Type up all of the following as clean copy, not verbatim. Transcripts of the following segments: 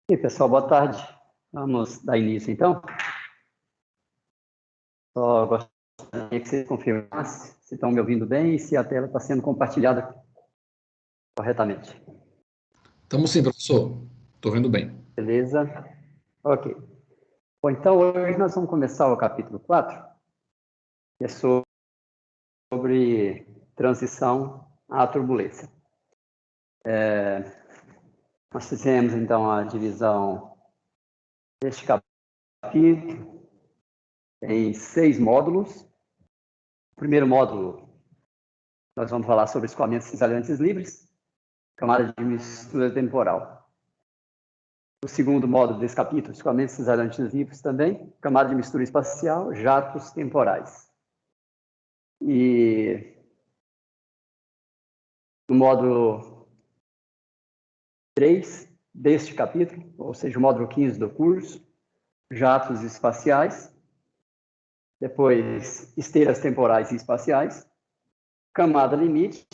E aí, pessoal, boa tarde. Vamos dar início, então. Só gostaria que vocês confirmassem se estão me ouvindo bem e se a tela está sendo compartilhada corretamente. Estamos sim, professor. Estou vendo bem. Beleza? Ok. Bom, então, hoje nós vamos começar o capítulo 4, que é sobre transição à turbulência. Nós fizemos, então, a divisão deste capítulo em 6 módulos. O primeiro módulo, nós vamos falar sobre escoamentos cisalhantes livres, camada de mistura temporal. O segundo módulo desse capítulo, escoamentos cisalhantes livres também, camada de mistura espacial, jatos temporais. E no módulo 3 deste capítulo, ou seja, o módulo 15 do curso, jatos espaciais, depois esteiras temporais e espaciais, camada limite,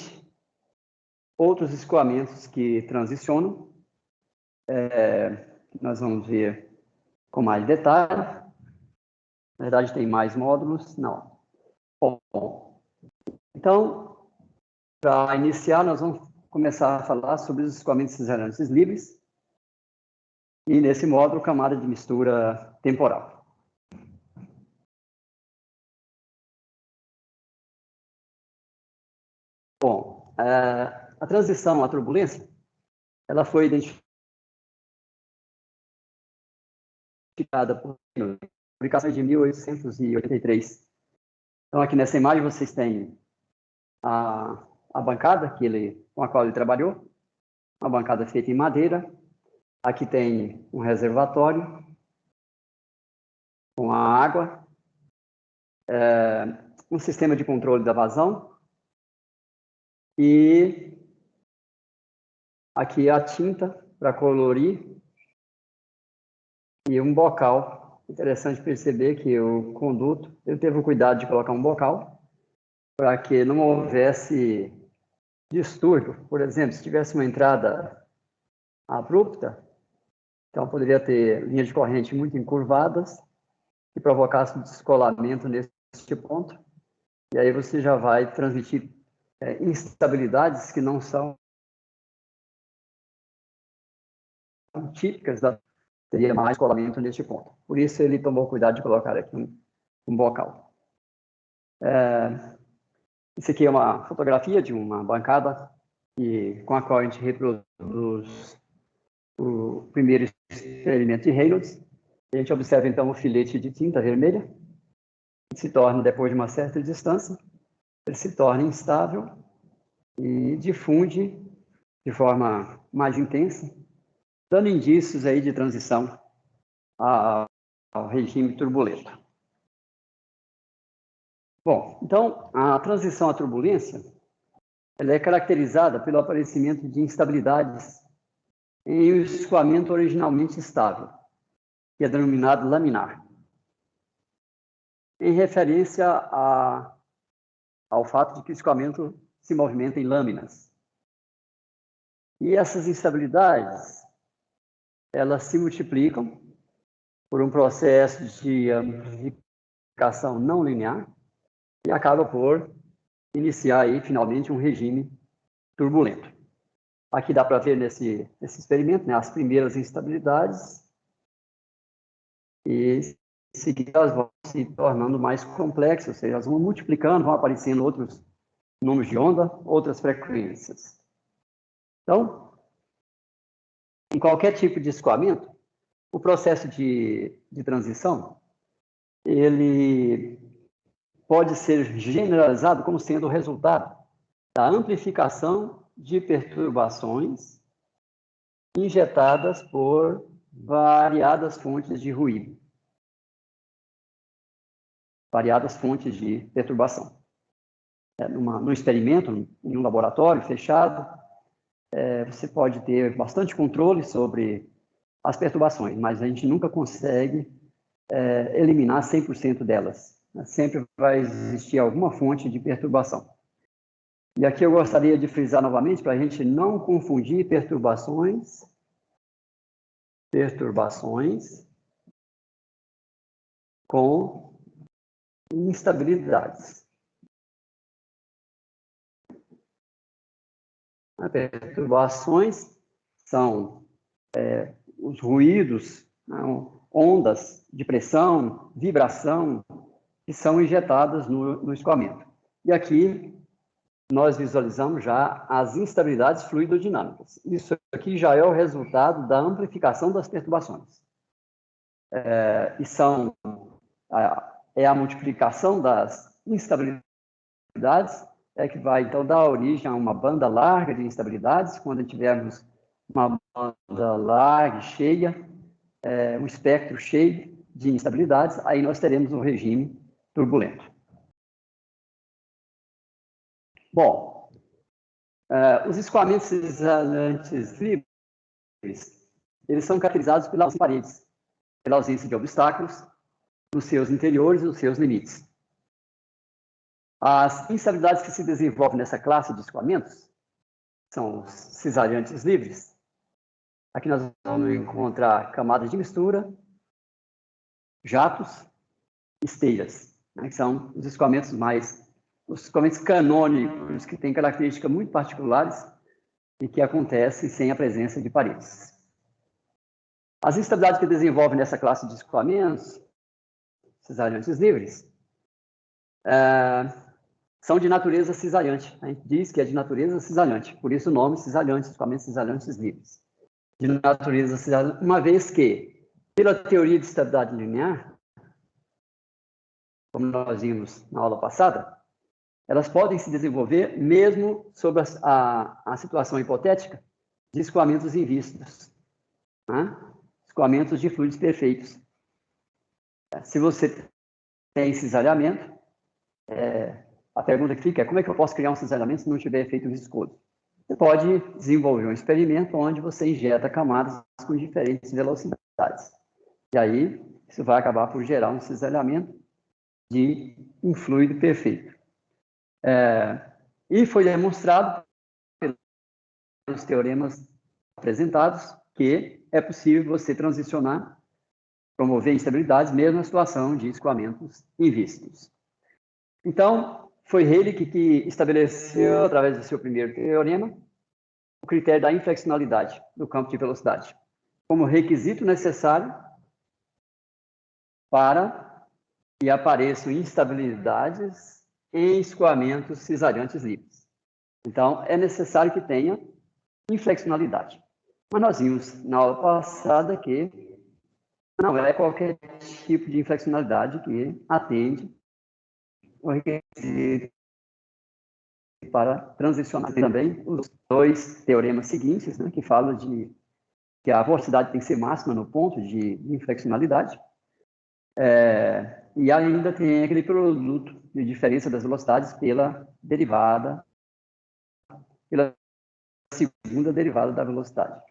outros escoamentos que transicionam, nós vamos ver com mais detalhe. Na verdade, tem mais módulos? Não. Bom, então, para iniciar, nós vamos começar a falar sobre os escoamentos cisalhantes livres e, nesse módulo, camada de mistura temporal. Bom, a transição à turbulência, ela foi identificada por publicações de 1883. Então, aqui nessa imagem, vocês têm a bancada com a qual ele trabalhou, uma bancada feita em madeira. Aqui tem um reservatório com a água, um sistema de controle da vazão e aqui a tinta para colorir e um bocal. Interessante perceber que o conduto, ele teve o cuidado de colocar um bocal para que não houvesse distúrbio. Por exemplo, se tivesse uma entrada abrupta, então poderia ter linhas de corrente muito encurvadas que provocasse um descolamento nesse ponto. E aí você já vai transmitir instabilidades que não são típicas teria mais colamento neste ponto. Por isso ele tomou cuidado de colocar aqui um bocal. Isso aqui é uma fotografia de uma bancada com a qual a gente reproduz o primeiro experimento de Reynolds. A gente observa então o filete de tinta vermelha, que se torna, depois de uma certa distância, ele se torna instável e difunde de forma mais intensa, dando indícios aí de transição ao regime turbulento. Bom, então, a transição à turbulência, ela é caracterizada pelo aparecimento de instabilidades em um escoamento originalmente estável, que é denominado laminar, em referência ao fato de que o escoamento se movimenta em lâminas. E essas instabilidades, elas se multiplicam por um processo de amplificação não linear e acaba por iniciar aí, finalmente, um regime turbulento. Aqui dá para ver nesse experimento, né, as primeiras instabilidades e em seguida elas vão se tornando mais complexas, ou seja, elas vão multiplicando, vão aparecendo outros números de onda, outras frequências. Então, em qualquer tipo de escoamento, o processo de transição, ele pode ser generalizado como sendo o resultado da amplificação de perturbações injetadas por variadas fontes de ruído, variadas fontes de perturbação. No experimento, em um laboratório fechado, você pode ter bastante controle sobre as perturbações, mas a gente nunca consegue eliminar 100% delas. Sempre vai existir alguma fonte de perturbação. E aqui eu gostaria de frisar novamente para a gente não confundir perturbações perturbações com instabilidades. Perturbações são os ruídos, ondas de pressão, vibração, que são injetadas no escoamento. E aqui nós visualizamos já as instabilidades fluidodinâmicas. Isso aqui já é o resultado da amplificação das perturbações. É a multiplicação das instabilidades que vai, então, dar origem a uma banda larga de instabilidades. Quando tivermos uma banda larga, cheia, um espectro cheio de instabilidades, aí nós teremos um regime turbulento. Bom, os escoamentos cisalhantes livres, eles são caracterizados pela ausência de paredes, pela ausência de obstáculos nos seus interiores e nos seus limites. As instabilidades que se desenvolvem nessa classe de escoamentos são os cisalhantes livres. Aqui nós vamos encontrar camadas de mistura, jatos, esteiras, que são os escoamentos canônicos, que têm características muito particulares e que acontecem sem a presença de paredes. As instabilidades que desenvolvem nessa classe de escoamentos, cisalhantes livres, são de natureza cisalhante. A gente diz que é de natureza cisalhante, por isso o nome cisalhante, escoamentos cisalhantes livres. De natureza cisalhante, uma vez que, pela teoria de estabilidade linear, como nós vimos na aula passada, elas podem se desenvolver mesmo sob a situação hipotética de escoamentos invistos, escoamentos de fluidos perfeitos. Se você tem cisalhamento, a pergunta que fica é: como é que eu posso criar um cisalhamento se não tiver efeito viscoso? Você pode desenvolver um experimento onde você injeta camadas com diferentes velocidades. E aí, isso vai acabar por gerar um cisalhamento de um fluido perfeito. E foi demonstrado pelos teoremas apresentados que é possível você transicionar, promover instabilidades, mesmo na situação de escoamentos invistos. Então, foi Rayleigh que estabeleceu, através do seu primeiro teorema, o critério da inflexionalidade do campo de velocidade, como requisito necessário para que apareçam instabilidades em escoamentos cisalhantes livres. Então, é necessário que tenha inflexionalidade. Mas nós vimos na aula passada que não é qualquer tipo de inflexionalidade que atende o requisito para transicionar. Também os dois teoremas seguintes, que falam de que a velocidade tem que ser máxima no ponto de inflexionalidade. E ainda tem aquele produto de diferença das velocidades pela segunda derivada da velocidade.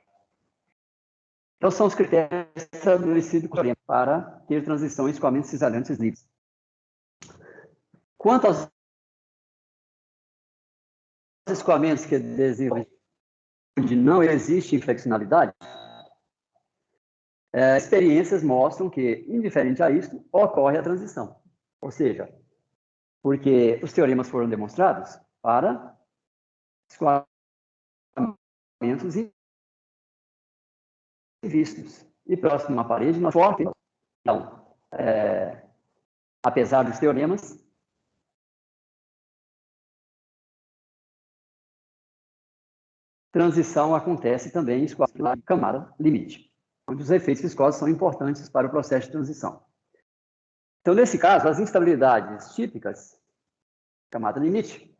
Então, são os critérios estabelecidos para ter transição em escoamentos cisalhantes livres. Quanto aos escoamentos que desenvolvem onde não existe inflexionalidade, experiências mostram que, indiferente a isso, ocorre a transição. Ou seja, porque os teoremas foram demonstrados para escoamentos invistos. E próximo à parede, nós fortes. Então, apesar dos teoremas, transição acontece também em escoamentos de camada limite, onde os efeitos viscosos são importantes para o processo de transição. Então, nesse caso, as instabilidades típicas, camada limite,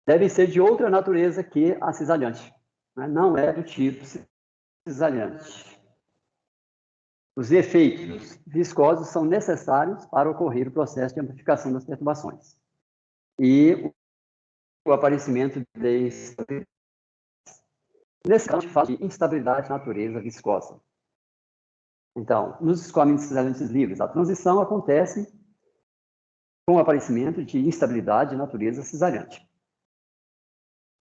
devem ser de outra natureza que a cisalhante. Não é do tipo cisalhante. Os efeitos viscosos são necessários para ocorrer o processo de amplificação das perturbações. E o aparecimento de instabilidade. Nesse caso, a gente fala de instabilidade de natureza viscosa. Então, nos escoamentos cisalhantes livres, a transição acontece com o aparecimento de instabilidade de natureza cisalhante.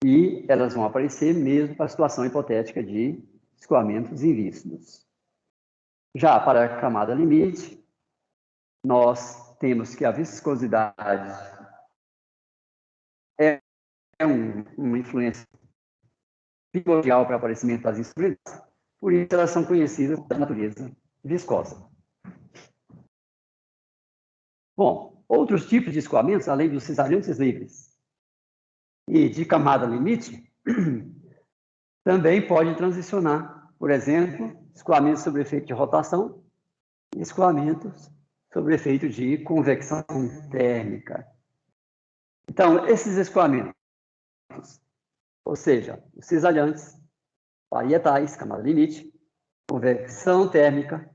E elas vão aparecer mesmo para a situação hipotética de escoamentos invistos. Já para a camada limite, nós temos que a viscosidade é uma influência primordial para o aparecimento das instabilidades, por isso elas são conhecidas da natureza viscosa. Bom, outros tipos de escoamentos, além dos cisalhantes livres e de camada limite, também podem transicionar. Por exemplo, escoamentos sob efeito de rotação e escoamentos sob efeito de convecção térmica. Então, esses escoamentos, ou seja, os cisalhantes, parietais, camada limite, convecção térmica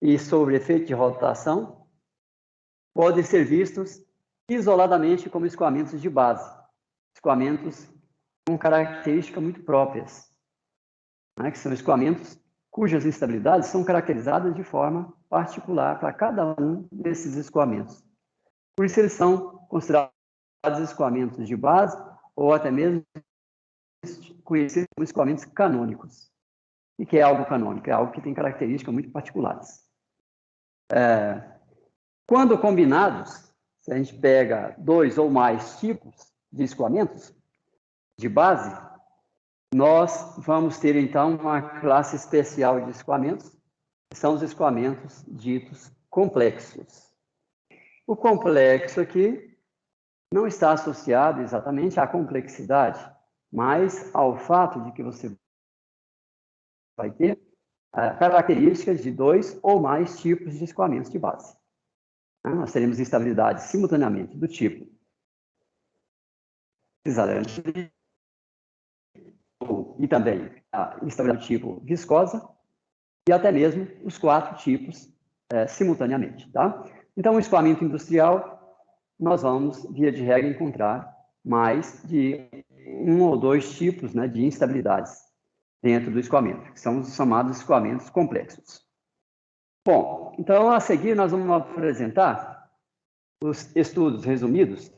e sob efeito de rotação, podem ser vistos isoladamente como escoamentos de base, escoamentos com características muito próprias, né, que são escoamentos cujas instabilidades são caracterizadas de forma particular para cada um desses escoamentos. Por isso, eles são considerados escoamentos de base ou até mesmo conhecidos como escoamentos canônicos. E que é algo canônico? É algo que tem características muito particulares. Quando combinados, se a gente pega 2 ou mais tipos de escoamentos de base, nós vamos ter, então, uma classe especial de escoamentos, que são os escoamentos ditos complexos. O complexo aqui não está associado exatamente à complexidade, mas ao fato de que você vai ter características de 2 ou mais tipos de escoamentos de base. Nós teremos instabilidade simultaneamente do tipo cisalhante e também a instabilidade do tipo viscosa e até mesmo os 4 tipos simultaneamente. Tá? Então, o escoamento industrial, nós vamos, via de regra, encontrar mais de 1 ou 2 tipos, né, de instabilidades dentro do escoamento, que são os chamados escoamentos complexos. Bom, então, a seguir, nós vamos apresentar os estudos resumidos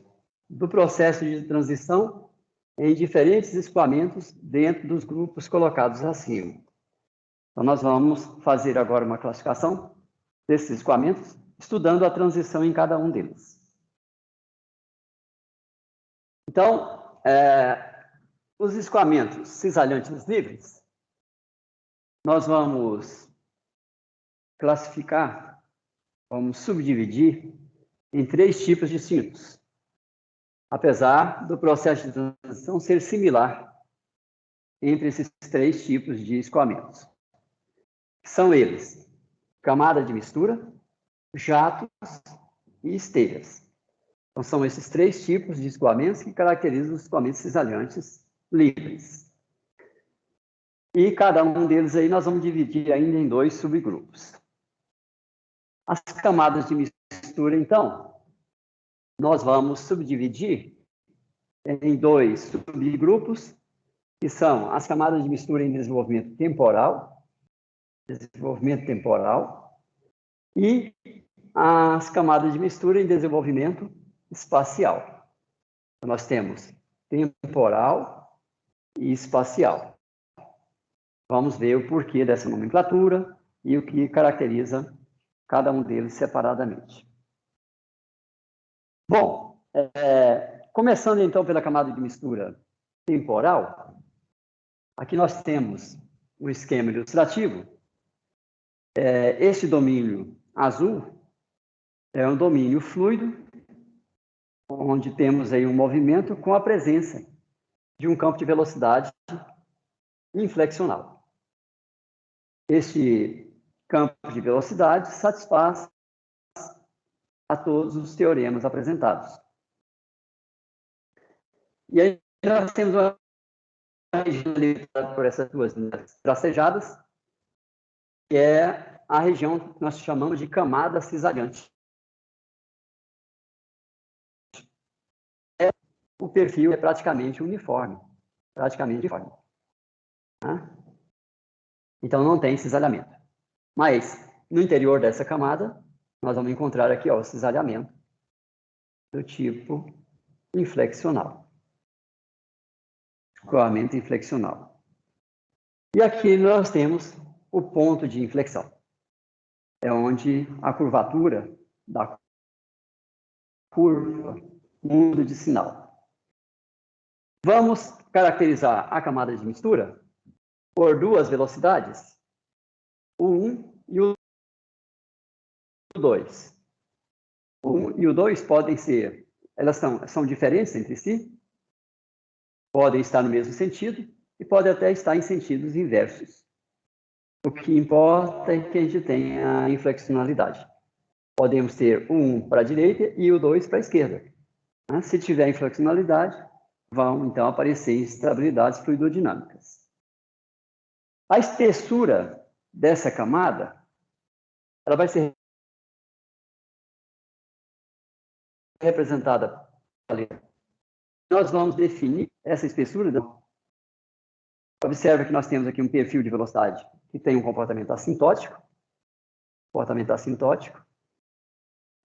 do processo de transição em diferentes escoamentos dentro dos grupos colocados acima. Então, nós vamos fazer agora uma classificação desses escoamentos, estudando a transição em cada um deles. Então, os escoamentos cisalhantes livres, nós vamos classificar, vamos subdividir em 3 tipos distintos, apesar do processo de transição ser similar entre esses 3 tipos de escoamentos. São eles: camada de mistura, jatos e esteiras. Então, são esses 3 tipos de escoamentos que caracterizam os escoamentos cisalhantes livres. E cada um deles aí nós vamos dividir ainda em 2 subgrupos. As camadas de mistura, então, nós vamos subdividir em 2 subgrupos, que são as camadas de mistura em desenvolvimento temporal e as camadas de mistura em desenvolvimento espacial. Então, nós temos temporal e espacial. Vamos ver o porquê dessa nomenclatura e o que caracteriza cada um deles separadamente. Bom, começando então pela camada de mistura temporal, aqui nós temos o esquema ilustrativo. Este domínio azul é um domínio fluido, onde temos aí um movimento com a presença de um campo de velocidade inflexional. Este campo de velocidade satisfaz a todos os teoremas apresentados. E aí nós temos uma região limitada por essas 2 linhas tracejadas, que é a região que nós chamamos de camada cisalhante. O perfil é praticamente uniforme. Tá? Então, não tem cisalhamento. Mas, no interior dessa camada, nós vamos encontrar aqui o cisalhamento do tipo inflexional. Escoamento inflexional. E aqui nós temos o ponto de inflexão. é onde a curvatura da curva muda de sinal. Vamos caracterizar a camada de mistura por duas velocidades, o 1 e o 2. O 1 e o 2 podem ser, elas são diferentes entre si, podem estar no mesmo sentido e podem até estar em sentidos inversos. O que importa é que a gente tenha a inflexionalidade. Podemos ter o 1 para a direita e o 2 para a esquerda. Se tiver inflexionalidade, vão então aparecer instabilidades fluidodinâmicas. A espessura dessa camada, ela vai ser representada ali. Nós vamos definir essa espessura. Observe que nós temos aqui um perfil de velocidade que tem um comportamento assintótico.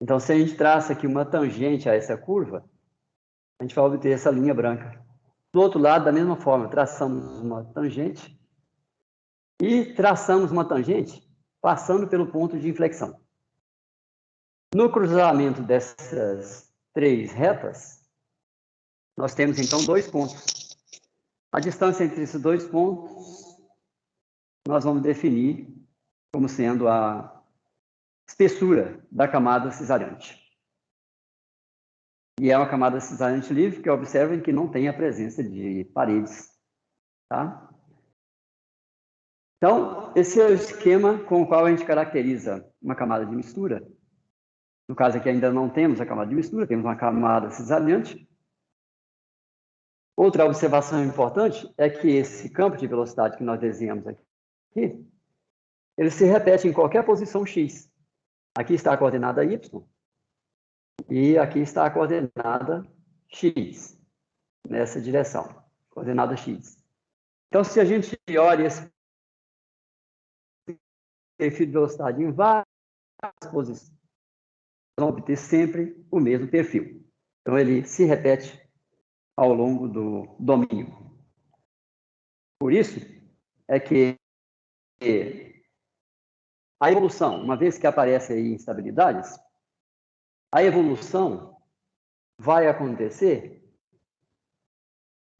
Então, se a gente traça aqui uma tangente a essa curva, a gente vai obter essa linha branca. Do outro lado, da mesma forma, traçamos uma tangente e traçamos uma tangente passando pelo ponto de inflexão. No cruzamento dessas três retas, nós temos, então, dois pontos. A distância entre esses dois pontos, nós vamos definir como sendo a espessura da camada cisariante. E é uma camada cisariante livre, que observem que não tem a presença de paredes. Tá? Então, esse é o esquema com o qual a gente caracteriza uma camada de mistura. No caso aqui ainda não temos a camada de mistura, temos uma camada cisariante. Outra observação importante é que esse campo de velocidade que nós desenhamos aqui, ele se repete em qualquer posição x. Aqui está a coordenada y e aqui está a coordenada x, nessa direção, coordenada x. Então, se a gente olha esse perfil de velocidade em várias posições, nós vamos obter sempre o mesmo perfil. Então, ele se repete ao longo do domínio. Por isso, é que a evolução, uma vez que aparecem aí instabilidades, a evolução vai acontecer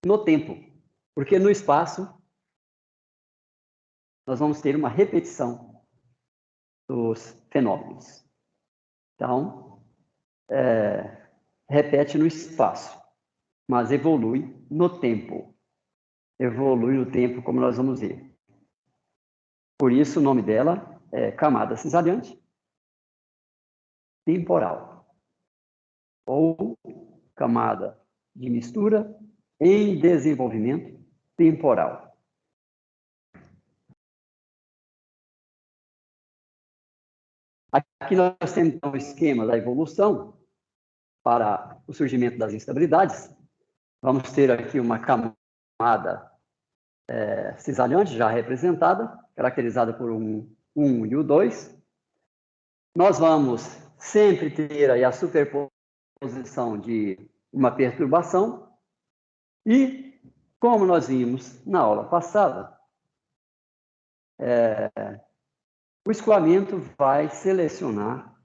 no tempo, porque no espaço nós vamos ter uma repetição dos fenômenos. Então, repete no espaço, mas evolui no tempo. Evolui no tempo, como nós vamos ver. Por isso, o nome dela é camada cisariante temporal, ou camada de mistura em desenvolvimento temporal. Aqui nós temos então, o esquema da evolução para o surgimento das instabilidades. Vamos ter aqui uma camada cisariante já representada, caracterizada por um 1 e o 2. Nós vamos sempre ter aí a superposição de uma perturbação e, como nós vimos na aula passada, o escoamento vai selecionar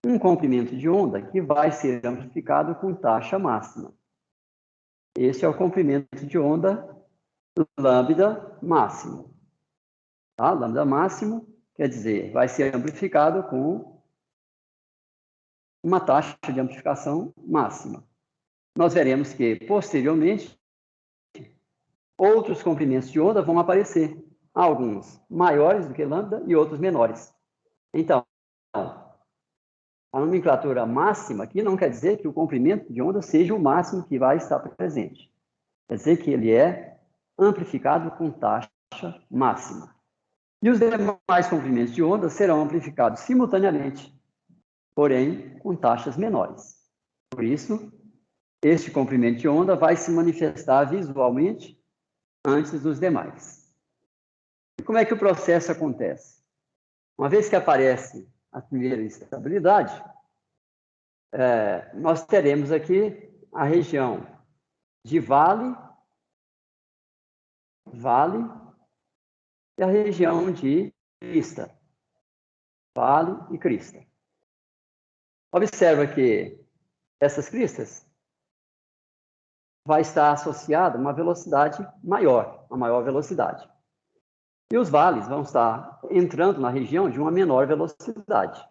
um comprimento de onda que vai ser amplificado com taxa máxima. Esse é o comprimento de onda lambda máximo. Tá? Lambda máximo quer dizer, vai ser amplificado com uma taxa de amplificação máxima. Nós veremos que, posteriormente, outros comprimentos de onda vão aparecer. Alguns maiores do que lambda e outros menores. Então, a nomenclatura máxima aqui não quer dizer que o comprimento de onda seja o máximo que vai estar presente. Quer dizer que ele é amplificado com taxa máxima. E os demais comprimentos de onda serão amplificados simultaneamente, porém com taxas menores. Por isso, este comprimento de onda vai se manifestar visualmente antes dos demais. E como é que o processo acontece? Uma vez que aparece a primeira instabilidade, nós teremos aqui a região de vale e a região de pista. vale e crista. Observa que essas cristas vai estar associada a uma velocidade maior, a maior velocidade. E os vales vão estar entrando na região de uma menor velocidade.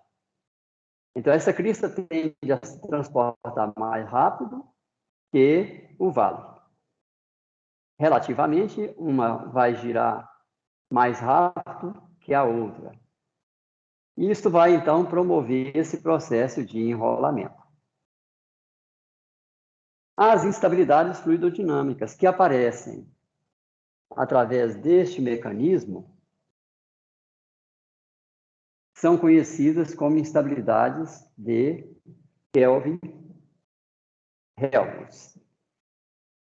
Então, essa crista tende a se transportar mais rápido que o vale. Relativamente, uma vai girar mais rápido que a outra. E isso vai, então, promover esse processo de enrolamento. As instabilidades fluidodinâmicas que aparecem através deste mecanismo são conhecidas como instabilidades de Kelvin-Helmholtz.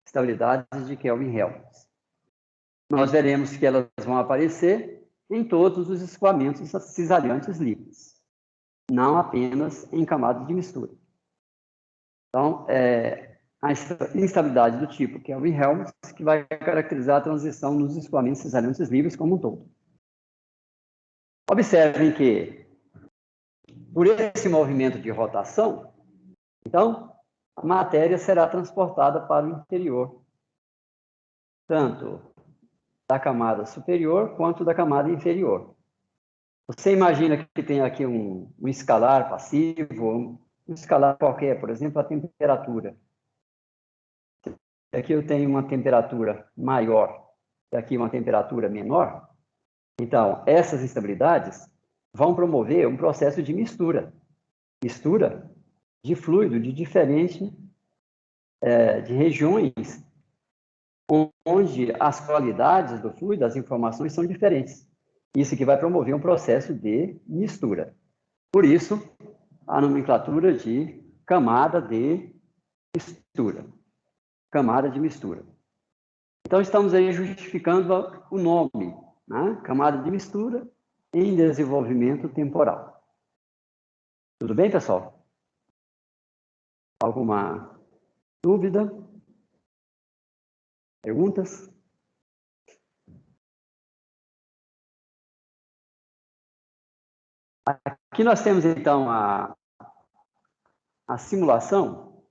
Estabilidades de Kelvin-Helmholtz. Nós veremos que elas vão aparecer em todos os escoamentos cisalhantes livres, não apenas em camadas de mistura. Então, a instabilidade do tipo Kelvin-Helmholtz que vai caracterizar a transição nos escoamentos cisalhantes livres como um todo. Observem que, por esse movimento de rotação, então, a matéria será transportada para o interior, tanto da camada superior quanto da camada inferior. Você imagina que tem aqui um escalar passivo, um escalar qualquer, por exemplo, a temperatura. Aqui eu tenho uma temperatura maior, aqui uma temperatura menor. Então, essas instabilidades vão promover um processo de mistura de fluido de diferentes de regiões onde as qualidades do fluido, as informações são diferentes. Isso que vai promover um processo de mistura. Por isso, a nomenclatura de camada de mistura. Camada de mistura. Então, estamos aí justificando o nome, né? Camada de mistura em desenvolvimento temporal. Tudo bem, pessoal? Alguma dúvida? Perguntas? Aqui nós temos, então, a simulação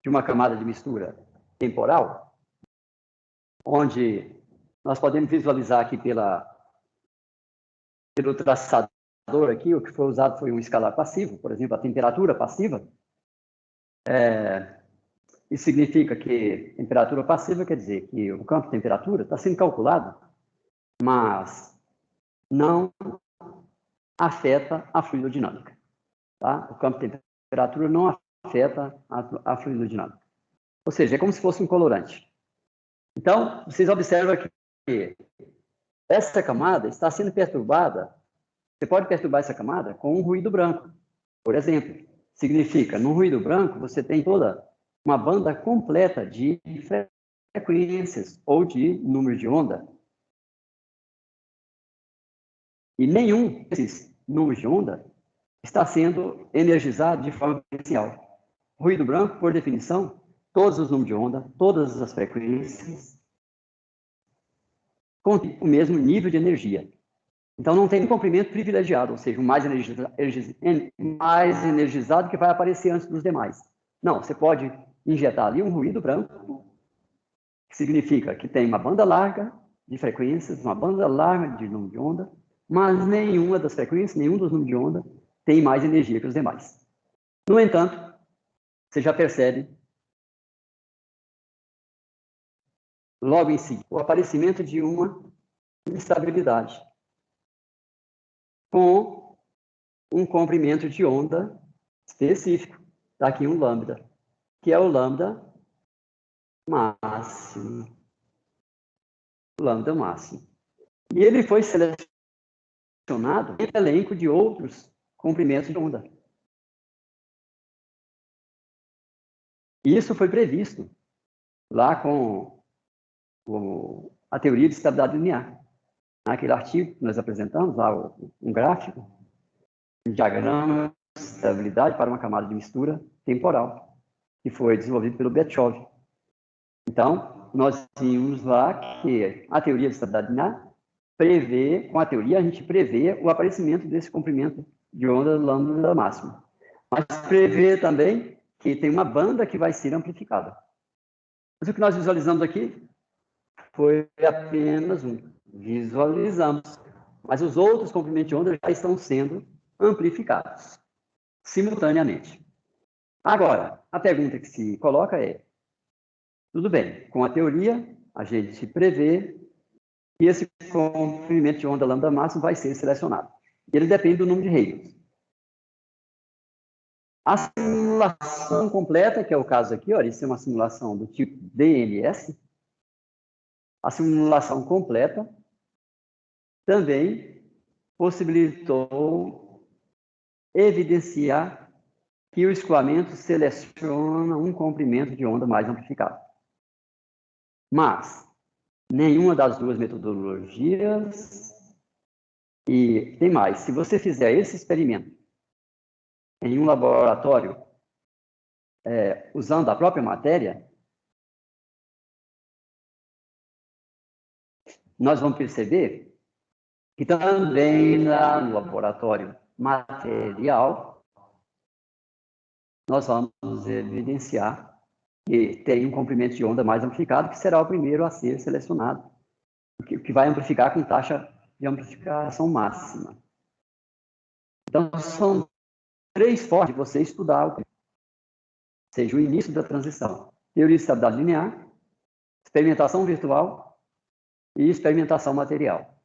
de uma camada de mistura temporal, onde nós podemos visualizar aqui pelo traçador aqui, o que foi usado foi um escalar passivo, por exemplo, a temperatura passiva. Isso significa que temperatura passiva quer dizer que o campo de temperatura está sendo calculado, mas não afeta a fluidodinâmica. Tá? O campo de temperatura não afeta a fluidodinâmica. Ou seja, é como se fosse um colorante. Então, vocês observam que essa camada está sendo perturbada. Você pode perturbar essa camada com um ruído branco. Por exemplo, significa, no ruído branco, você tem toda uma banda completa de frequências ou de números de onda. E nenhum desses números de onda está sendo energizado de forma diferencial. Ruído branco, por definição, todos os números de onda, todas as frequências, contêm o mesmo nível de energia. Então, não tem um comprimento privilegiado, ou seja, o mais energizado que vai aparecer antes dos demais. Não, você pode injetar ali um ruído branco, que significa que tem uma banda larga de frequências, uma banda larga de número de onda, mas nenhuma das frequências, nenhum dos números de onda tem mais energia que os demais. No entanto, você já percebe, logo em si, o aparecimento de uma instabilidade com um comprimento de onda específico. Está aqui um lambda, que é o lambda máximo. Lambda máximo. E ele foi selecionado em elenco de outros comprimentos de onda. Isso foi previsto lá com a teoria de estabilidade linear. Naquele artigo que nós apresentamos, lá um gráfico, um diagrama de estabilidade para uma camada de mistura temporal, que foi desenvolvido pelo Betchov. Então, nós vimos lá que a teoria de estabilidade linear prevê, com a teoria, a gente prevê o aparecimento desse comprimento de onda lambda máximo. Mas prevê também que tem uma banda que vai ser amplificada. Mas o que nós visualizamos aqui foi apenas um. Visualizamos. Mas os outros comprimentos de onda já estão sendo amplificados simultaneamente. Agora, a pergunta que se coloca é, tudo bem, com a teoria, a gente prevê que esse comprimento de onda lambda máximo vai ser selecionado. E ele depende do número de Higgs. A simulação completa, que é o caso aqui, olha, isso é uma simulação do tipo DNS. A simulação completa também possibilitou evidenciar que o escoamento seleciona um comprimento de onda mais amplificado. Mas nenhuma das duas metodologias, e tem mais, se você fizer esse experimento em um laboratório usando a própria matéria, nós vamos perceber que também no laboratório material, nós vamos evidenciar que tem um comprimento de onda mais amplificado, que será o primeiro a ser selecionado, que vai amplificar com taxa de amplificação máxima. Então, são 3 formas de você estudar, seja o início da transição: teoria de estabilidade linear, experimentação virtual e experimentação material.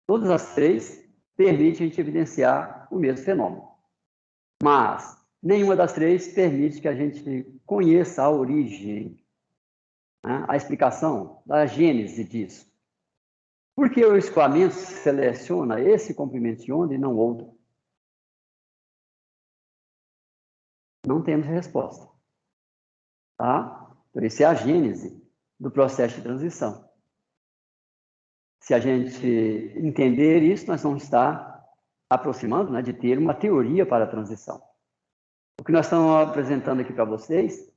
Todas as 3 permitem a gente evidenciar o mesmo fenômeno. Mas nenhuma das 3 permite que a gente conheça a origem, né, a explicação da gênese disso. Por que o escoamento seleciona esse comprimento de onda e não outro? Não temos resposta. Tá? Então, essa é a gênese do processo de transição. Se a gente entender isso, nós vamos estar aproximando, né, de ter uma teoria para a transição. O que nós estamos apresentando aqui para vocês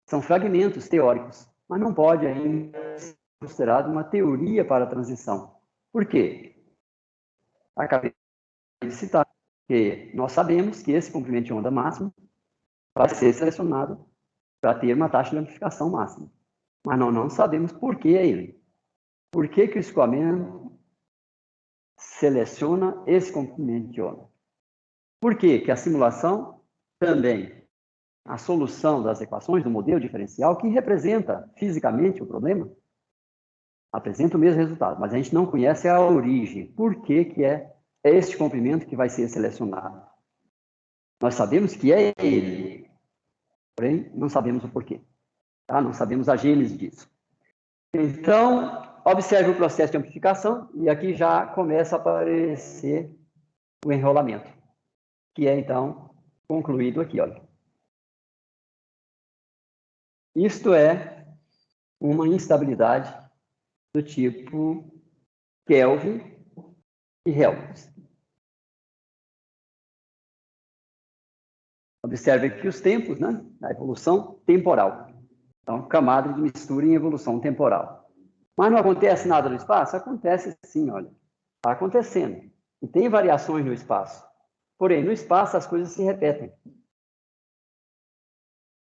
são fragmentos teóricos, mas não pode ainda ser considerado uma teoria para a transição. Por quê? Acabei de citar que nós sabemos que esse comprimento de onda máximo vai ser selecionado para ter uma taxa de amplificação máxima. Mas nós não sabemos por que é ele. Por que o escoamento seleciona esse comprimento de onda? Por que a simulação também, a solução das equações do modelo diferencial, que representa fisicamente o problema, apresenta o mesmo resultado, mas a gente não conhece a origem. Por que é este comprimento que vai ser selecionado? Nós sabemos que é ele, porém não sabemos o porquê. Tá? Não sabemos a gênese disso. Então, observe o processo de amplificação e aqui já começa a aparecer o enrolamento, que é, então, concluído aqui. Olha. Isto é uma instabilidade do tipo Kelvin e Helmholtz. Observe aqui os tempos, né? A evolução temporal. Então, camada de mistura em evolução temporal. Mas não acontece nada no espaço? Acontece sim, olha. Está acontecendo. E tem variações no espaço. Porém, no espaço as coisas se repetem.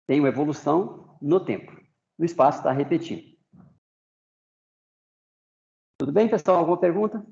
Tem uma evolução no tempo. No espaço está repetindo. Tudo bem, pessoal? Alguma pergunta?